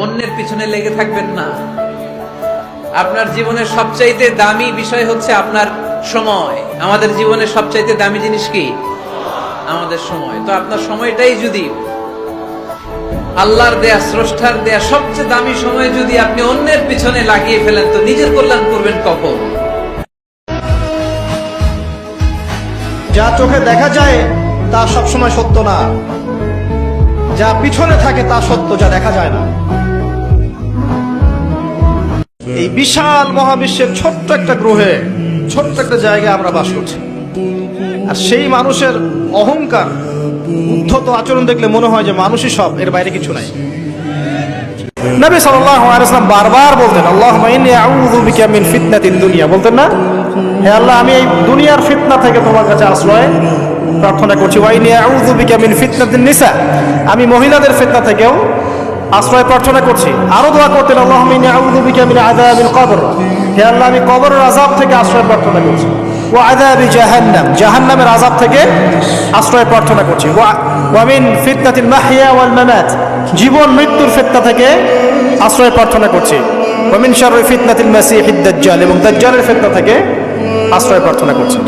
অন্যের পিছনে লেগে থাকবেন না। আপনার জীবনের সবচাইতে দামি বিষয় হচ্ছে আপনার সময়। আমাদের জীবনের সবচাইতে দামি জিনিস কি? আমাদের সময়। তো আপনার সময়টাই যদি আল্লাহর দেয়া, স্রষ্টার দেয়া সবচেয়ে দামি সময় যদি আপনি অন্যের পিছনে লাগিয়ে ফেলেন, তো নিজের কল্যাণ করবেন কখন? যা চোখে দেখা যায় তা সবসময় সত্য না, যা পিছনে থাকে তা সত্য, যা দেখা যায় না। এই বিশাল মহাবিশ্বের ছোট্ট একটা গ্রহে, ছোট্ট একটা জায়গায় আমরা বাস করছি, আর সেই মানুষের অহংকার, উদ্ধত আচরণ দেখলে মনে হয় যে মানুষই সব, এর বাইরে কিছু নাই। নবী সাল্লাল্লাহু আলাইহি ওয়াসাল্লাম বারবার বলতেন, আল্লাহুম্মা ইন্নী আউযু বিকা মিন ফিতনাতিদ দুনিয়া, বলতেন না, হে আল্লাহ, আমি এই দুনিয়ার ফিতনা থেকে তোমার কাছে আশ্রয় প্রার্থনা করছি। ওয়া ইন্নী আউযু বিকা মিন ফিতনাতিন নিসা, আমি মহিলাদের ফিতনা থেকেও আশ্রয় প্রার্থনা করছি। আরো দোয়া করতেন, আল্লাহুম্মা ইন্নী আউযু বিকা মিন আযাবিল কবর, হে আল্লাহ, আমি কবরের আযাব থেকে আশ্রয় প্রার্থনা করছি। ওয়া আযাবি জাহান্নাম, জাহান্নামের আযাব থেকে আশ্রয় প্রার্থনা করছি। ওয়া মিন ফিতনাতিল মাহইয়া ওয়াল মামাত, জীবন মৃত্যুর ফিতনা থেকে আশ্রয় প্রার্থনা করছি। ওয়া মিন শাররি ফিতনাতিল মাসিহিদ দাজ্জাল, এবং দাজ্জালের ফিতনা থেকে আশ্রয় প্রার্থনা করছি।